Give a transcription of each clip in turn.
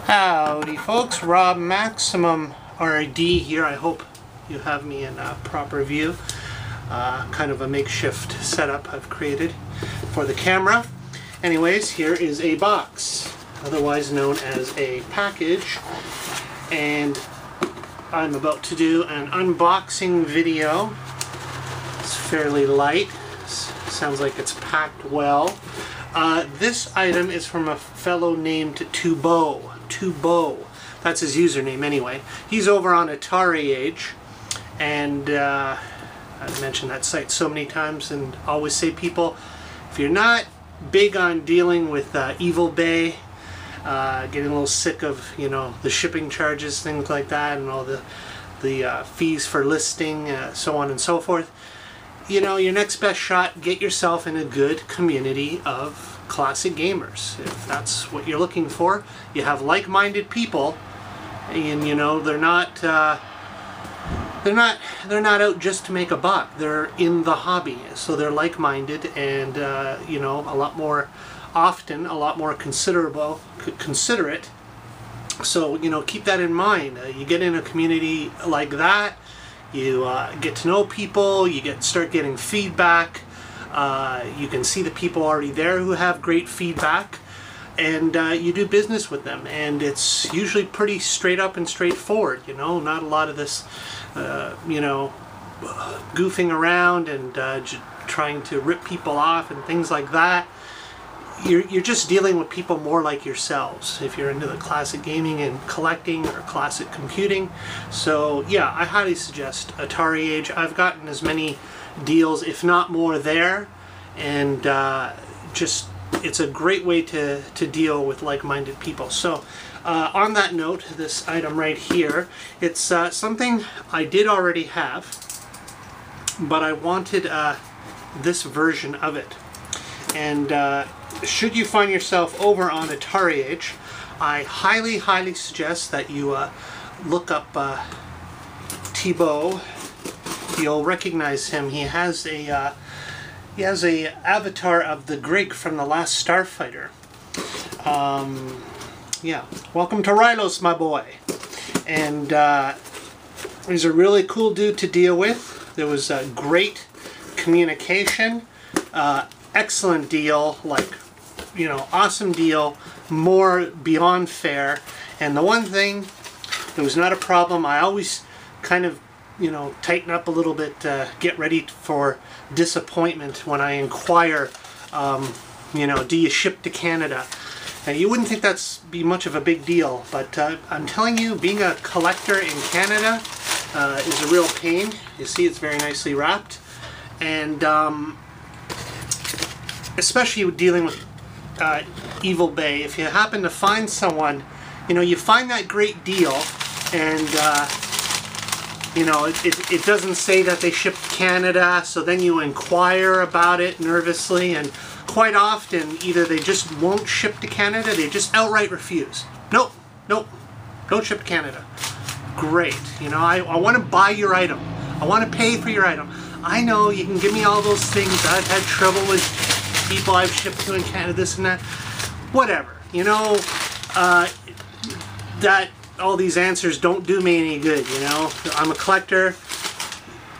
Howdy folks, Rob MaximumRD here. I hope you have me in proper view. Kind of a makeshift setup I've created for the camera. Anyways, here is a box, otherwise known as a package, and I'm about to do an unboxing video. It's fairly light, sounds like it's packed well. This item is from a fellow named Tubo. That's his username anyway. He's over on Atariage, and I've mentioned that site so many times and always say, people, if you're not big on dealing with Evil Bay, getting a little sick of, you know, the shipping charges, things like that, and all the fees for listing, so on and so forth, you know, your next best shot, get yourself in a good community of classic gamers. If that's what you're looking for, you have like-minded people, and you know, they're not out just to make a buck. They're in the hobby, so they're like-minded, and you know, a lot more considerate. So, you know, keep that in mind. You get in a community like that, you get to know people, you start getting feedback. You can see the people already there who have great feedback, and you do business with them, and it's usually pretty straight up and straightforward. You know, not a lot of this, you know, goofing around and trying to rip people off and things like that. You're just dealing with people more like yourselves if you're into the classic gaming and collecting or classic computing. So yeah, I highly suggest Atariage. I've gotten as many deals, if not more, there, and just it's a great way to deal with like-minded people. So on that note, this item right here, it's something I did already have, but I wanted this version of it. And should you find yourself over on Atariage, I highly suggest that you look up Thibaut. You'll recognize him. He has a avatar of the Grig from the last Starfighter. Yeah, welcome to Rylos, my boy. And he's a really cool dude to deal with. There was a great communication, excellent deal, like, you know, awesome deal, more beyond fair. And the one thing, there was not a problem. I always kind of, you know, tighten up a little bit, get ready for disappointment when I inquire, you know, do you ship to Canada? Now, you wouldn't think that's be much of a big deal, but I'm telling you, being a collector in Canada is a real pain. You see, it's very nicely wrapped, and especially dealing with Evil Bay. If you happen to find someone, you know, you find that great deal, and you know, it doesn't say that they ship to Canada, so then you inquire about it nervously, and quite often either they just won't ship to Canada, they just outright refuse. Nope, don't ship to Canada. Great, you know, I want to buy your item. I want to pay for your item. I know you can give me all those things. I've had trouble with people I've shipped to in Canada, this and that. Whatever, you know, that all these answers don't do me any good, you know. I'm a collector.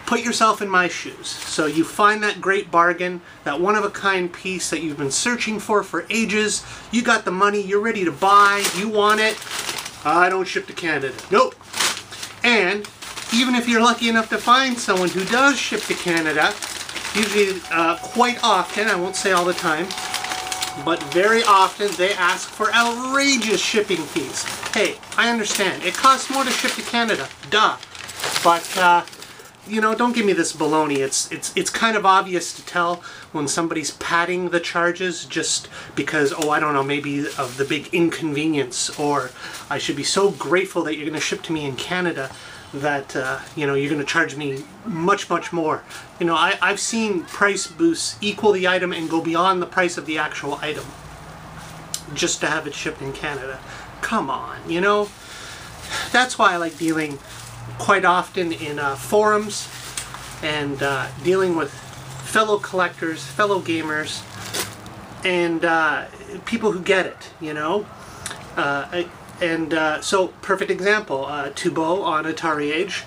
Put yourself in my shoes. So you find that great bargain, that one-of-a-kind piece that you've been searching for ages. You got the money, you're ready to buy, you want it. I don't ship to Canada. Nope. And even if you're lucky enough to find someone who does ship to Canada, usually quite often, I won't say all the time, but very often they ask for outrageous shipping fees. Hey, I understand. It costs more to ship to Canada. Duh. But, you know, don't give me this baloney. It's kind of obvious to tell when somebody's padding the charges just because, oh, I don't know, maybe of the big inconvenience, or I should be so grateful that you're going to ship to me in Canada that, you know, you're going to charge me much more. You know, I've seen price boosts equal the item and go beyond the price of the actual item just to have it shipped in Canada. Come on, you know? That's why I like dealing quite often in forums and dealing with fellow collectors, fellow gamers, and people who get it, you know? So, perfect example, Thibaut on Atariage.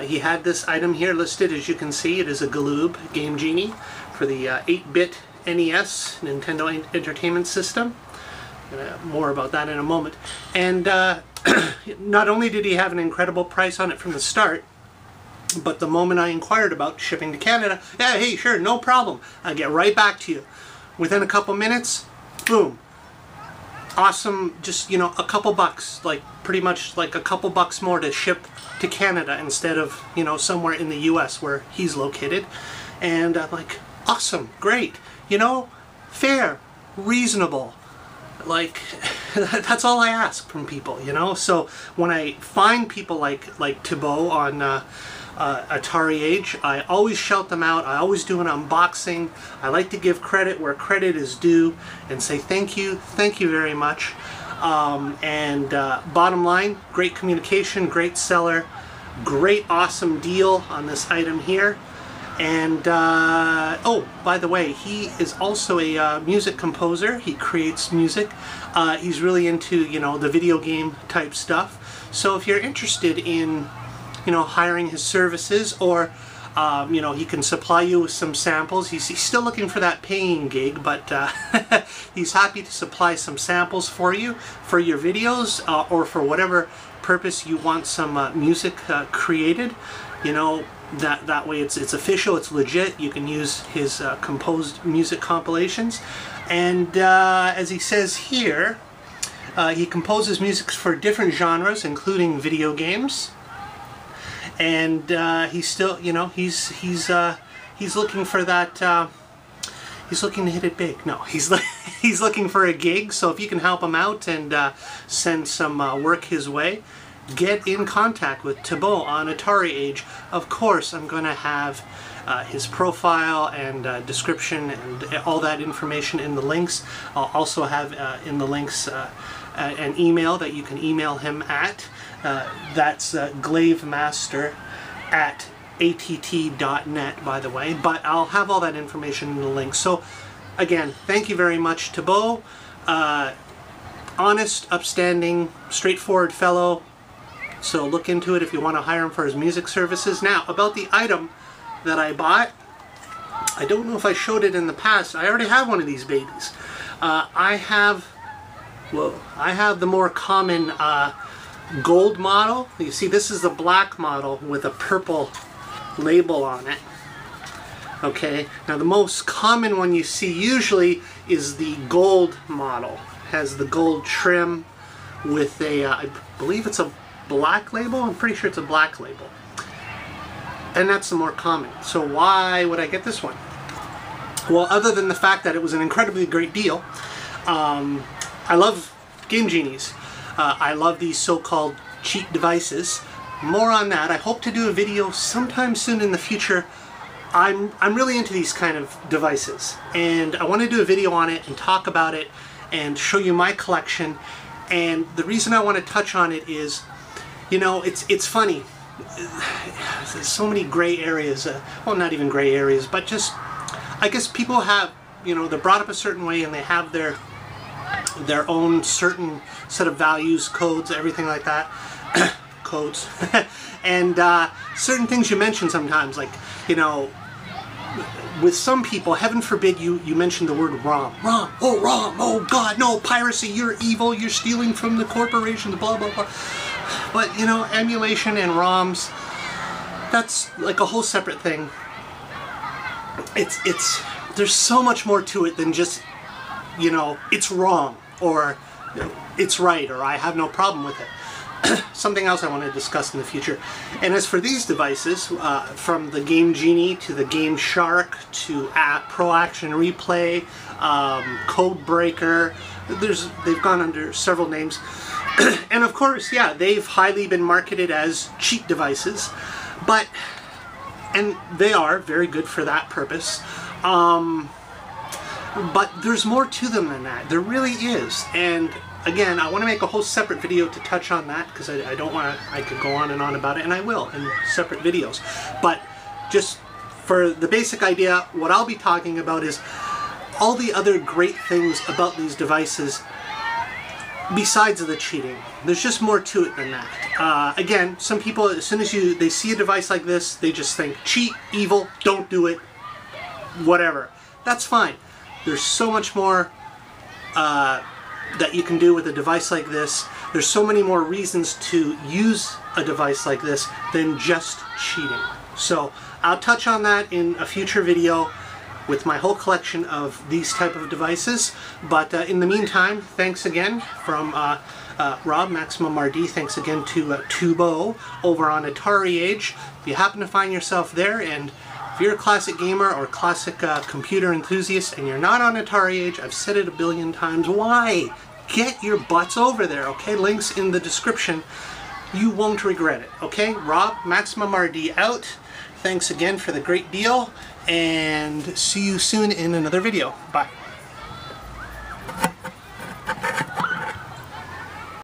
He had this item here listed, as you can see. It is a Galoob Game Genie for the 8-bit NES, Nintendo Entertainment System. More about that in a moment. And not only did he have an incredible price on it from the start, but the moment I inquired about shipping to Canada, yeah, hey, sure, no problem. I'll get right back to you. Within a couple minutes, boom. Awesome, just, you know, a couple bucks, like pretty much like a couple bucks more to ship to Canada instead of, you know, somewhere in the US where he's located. And I'm like, awesome, great, you know, fair, reasonable. Like, that's all I ask from people, you know. So when I find people like Thibaut on Atariage, I always shout them out. I always do an unboxing. I like to give credit where credit is due and say thank you very much. Bottom line, great communication, great seller, great awesome deal on this item here. And oh, by the way, he is also a music composer. He creates music. He's really into, you know, the video game type stuff. So if you're interested in, you know, hiring his services, or you know, he can supply you with some samples. He's still looking for that paying gig, but he's happy to supply some samples for you for your videos, or for whatever purpose you want some music created. You know, that way it's official, it's legit. You can use his composed music compilations. And as he says here, he composes music for different genres, including video games. And he's still, you know, he's looking for that. He's looking to hit it big. No, he's looking for a gig. So if you can help him out and send some work his way, get in contact with Thibaut on Atariage. Of course, I'm going to have his profile and description and all that information in the links. I'll also have in the links an email that you can email him at. That's glaivemaster at att.net, by the way. But I'll have all that information in the links. So, again, thank you very much, Thibaut. Honest, upstanding, straightforward fellow. So look into it if you want to hire him for his music services. Now, about the item that I bought, I don't know if I showed it in the past. I already have one of these babies. I have the more common gold model. You see, this is the black model with a purple label on it. Okay, now the most common one you see usually is the gold model. Has the gold trim with a, I believe it's a black label. I'm pretty sure it's a black label. And that's the more common. So why would I get this one? Well, other than the fact that it was an incredibly great deal, I love Game Genies. I love these so-called cheat devices. More on that. I hope to do a video sometime soon in the future. I'm really into these kind of devices, and I want to do a video on it and talk about it and show you my collection. And the reason I want to touch on it is, you know, it's funny. There's so many gray areas. Well, not even gray areas, but just, I guess people have, you know, they're brought up a certain way and they have their own certain set of values, codes, everything like that. Codes. And certain things you mention sometimes, like, you know, with some people, heaven forbid you mention the word ROM. ROM, oh God, no, piracy, you're evil, you're stealing from the corporations, blah, blah, blah. But, you know, emulation and ROMs, that's like a whole separate thing. There's so much more to it than just, you know, it's wrong, or it's right, or I have no problem with it. Something else I want to discuss in the future. And as for these devices, from the Game Genie to the Game Shark to Pro Action Replay, Code Breaker, they've gone under several names. And of course, yeah, they've highly been marketed as cheat devices, and they are very good for that purpose. But there's more to them than that. There really is. And again, I want to make a whole separate video to touch on that, because I don't want to, I could go on and on about it, and I will in separate videos. But just for the basic idea, what I'll be talking about is all the other great things about these devices besides the cheating. There's just more to it than that. Again, some people, as soon as they see a device like this, they just think cheat, evil, don't do it, whatever. That's fine. There's so much more that you can do with a device like this. There's so many more reasons to use a device like this than just cheating. So I'll touch on that in a future video with my whole collection of these type of devices. But in the meantime, thanks again from Rob, MaximumRD. Thanks again to Tubo over on Atariage. If you happen to find yourself there, and if you're a classic gamer or classic computer enthusiast and you're not on Atariage, I've said it a billion times, why? Get your butts over there, okay? Links in the description. You won't regret it, okay? Rob, MaximumRD out. Thanks again for the great deal, and see you soon in another video. Bye.